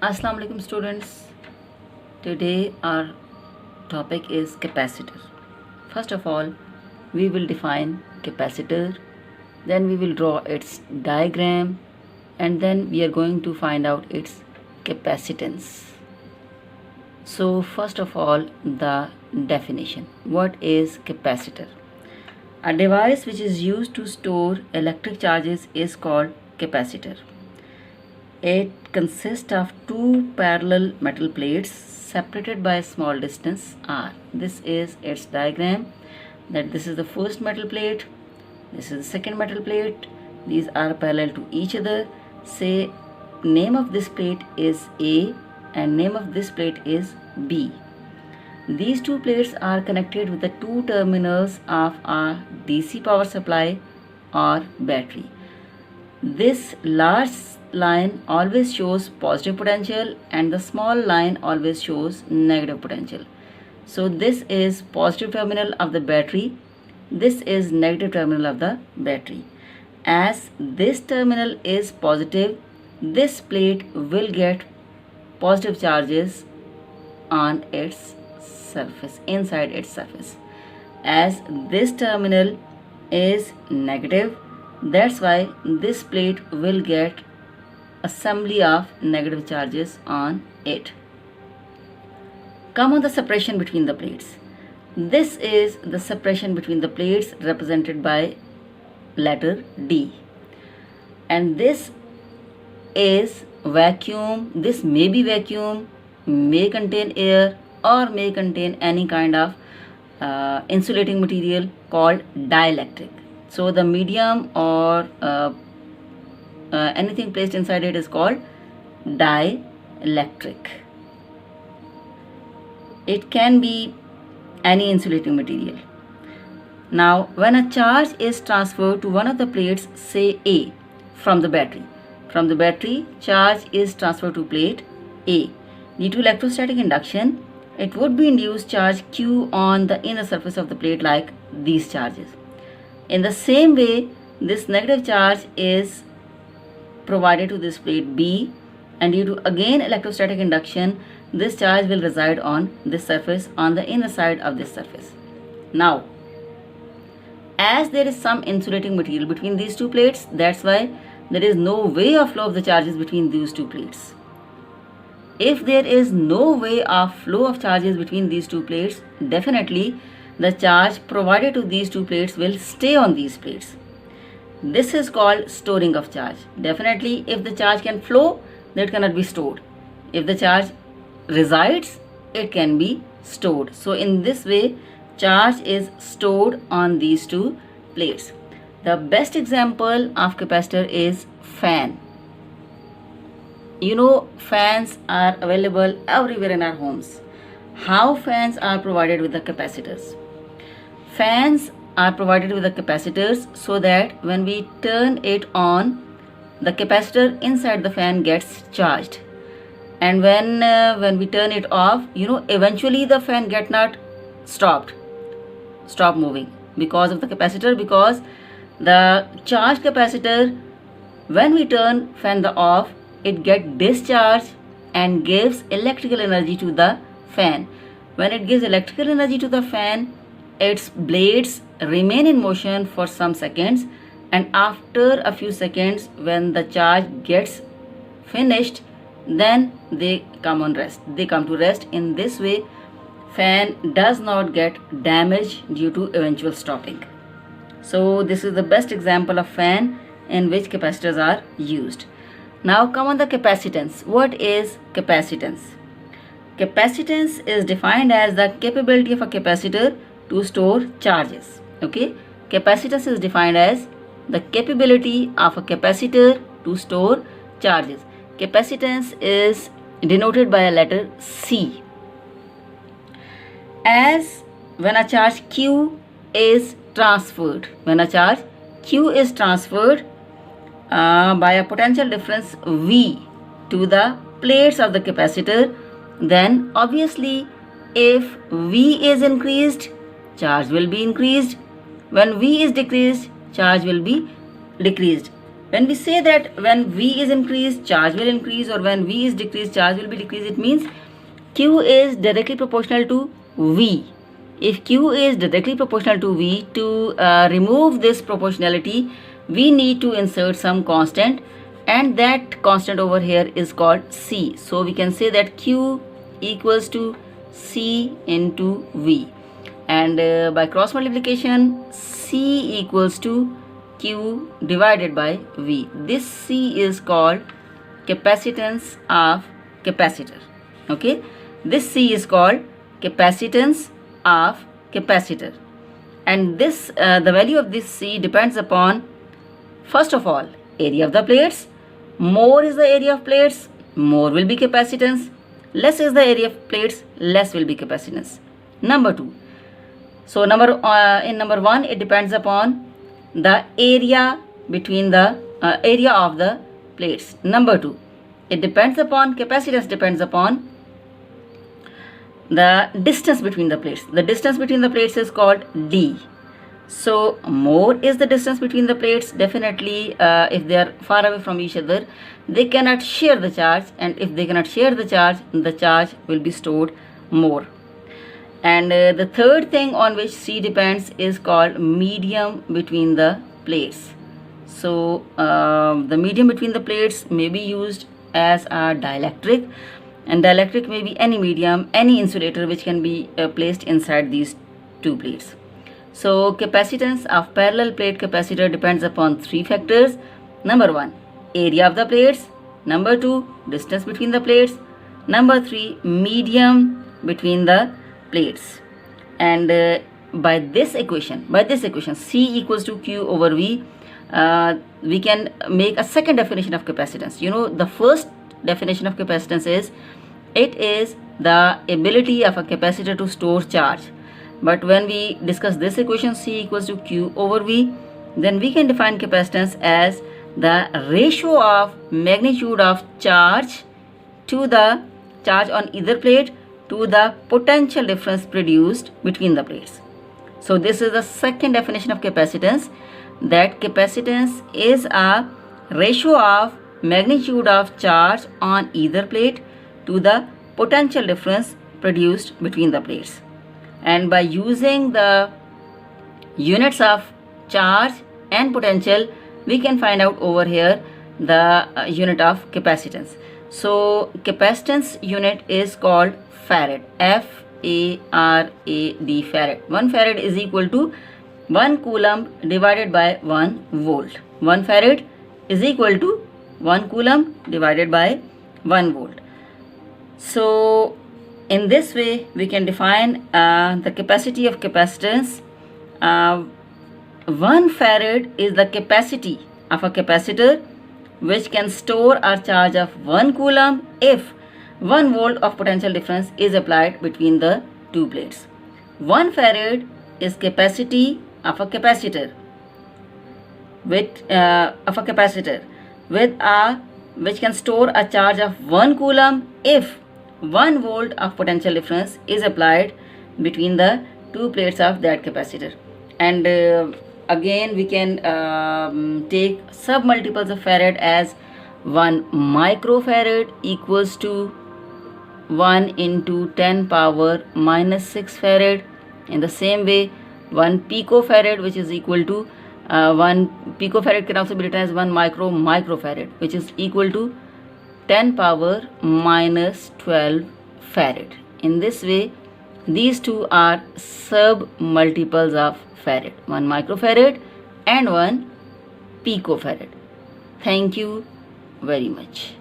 Assalamu alaikum students. Today our topic is capacitor. First of all, we will define capacitor, then we will draw its diagram, and then we are going to find out its capacitance. So first of all, the definition. What is capacitor? A device which is used to store electric charges is called capacitor. It consists of two parallel metal plates separated by a small distance r. This is its diagram, that this is the first metal plate, this is the second metal plate. These are parallel to each other. Say name of this plate is A and name of this plate is B. These two plates are connected with the two terminals of a DC power supply or battery. This large line always shows positive potential and the small line always shows negative potential. So this is positive terminal of the battery, this is negative terminal of the battery. As this terminal is positive, this plate will get positive charges on its surface, inside its surface. As this terminal is negative, that's why this plate will get assembly of negative charges on it. Come on the separation between the plates. This is the separation between the plates represented by letter D. And this is vacuum. This may be vacuum, may contain air, or may contain any kind of insulating material called dielectric. So the medium or anything placed inside it is called dielectric. It can be any insulating material. Now, when a charge is transferred to one of the plates, say A, from the battery, charge is transferred to plate A. Due to electrostatic induction, it would be induced charge Q on the inner surface of the plate like these charges. In the same way, this negative charge is provided to this plate B, and due to again electrostatic induction, this charge will reside on this surface, on the inner side of this surface. Now, as there is some insulating material between these two plates, that's why there is no way of flow of the charges between these two plates. If there is no way of flow of charges between these two plates, definitely the charge provided to these two plates will stay on these plates. This is called storing of charge. Definitely, if the charge can flow, that cannot be stored. If the charge resides, it can be stored. So in this way, charge is stored on these two plates. The best example of capacitor is fan. You know, fans are available everywhere in our homes. How fans are provided with the capacitors? Fans are provided with the capacitors so that when we turn it on, the capacitor inside the fan gets charged. And when we turn it off, eventually the fan get not stop moving because of the capacitor, because the charged capacitor, when we turn fan off, it get discharged and gives electrical energy to the fan. When it gives electrical energy to the fan, its blades remain in motion for some seconds, and after a few seconds, when the charge gets finished, then they come to rest. In this way, fan does not get damaged due to eventual stopping. So this is the best example of fan in which capacitors are used. Now come on the capacitance. What is capacitance? Capacitance is defined as the capability of a capacitor to store charges. Okay, capacitance is defined as the capability of a capacitor to store charges. Capacitance is denoted by a letter C. As when a charge Q is transferred, by a potential difference V to the plates of the capacitor, then obviously if V is increased, charge will be increased. When V is decreased, charge will be decreased. When we say that when V is increased, charge will increase, or when V is decreased, charge will be decreased, it means Q is directly proportional to V. If Q is directly proportional to V, to remove this proportionality, we need to insert some constant, and that constant over here is called C. So we can say that Q equals to C into V, and by cross multiplication, C equals to Q divided by V. This C is called capacitance of capacitor. Okay, this C is called capacitance of capacitor, and this the value of this C depends upon, first of all, area of the plates. More is the area of plates, more will be capacitance. Less is the area of plates, less will be capacitance. Number two. So in number one, it depends upon the area between the area of the plates. Number two, it depends upon, capacitance depends upon the distance between the plates. The distance between the plates is called D. So more is the distance between the plates. Definitely if they are far away from each other, they cannot share the charge, and if they cannot share the charge will be stored more. And the third thing on which C depends is called medium between the plates. So the medium between the plates may be used as a dielectric, and dielectric may be any medium, any insulator which can be placed inside these two plates. So capacitance of parallel plate capacitor depends upon three factors. Number one, area of the plates. Number two, distance between the plates. Number three, medium between the plates. And by this equation, C equals to Q over V, we can make a second definition of capacitance. You know, the first definition of capacitance is, it is the ability of a capacitor to store charge. But when we discuss this equation, C equals to Q over V, then we can define capacitance as the ratio of magnitude of charge to the charge on either plate to the potential difference produced between the plates. So this is the second definition of capacitance, that capacitance is a ratio of magnitude of charge on either plate to the potential difference produced between the plates. And by using the units of charge and potential, we can find out over here the unit of capacitance. So capacitance unit is called farad, F-A-R-A-D, farad. 1 farad is equal to 1 coulomb divided by 1 volt. 1 farad is equal to 1 coulomb divided by 1 volt. So in this way, we can define the capacity of capacitance. 1 farad is the capacity of a capacitor which can store a charge of 1 coulomb if 1 volt of potential difference is applied between the two plates. 1 farad is capacity of a capacitor which can store a charge of 1 coulomb if 1 volt of potential difference is applied between the two plates of that capacitor. And again we can take sub multiples of farad as 1 microfarad equals to 1 into 10 power minus 6 farad. In the same way, 1 picofarad, which is equal to 1 picofarad can also be written as 1 microfarad, which is equal to 10 power minus 12 farad. In this way, these two are sub multiples of farad, 1 microfarad and 1 picofarad. Thank you very much.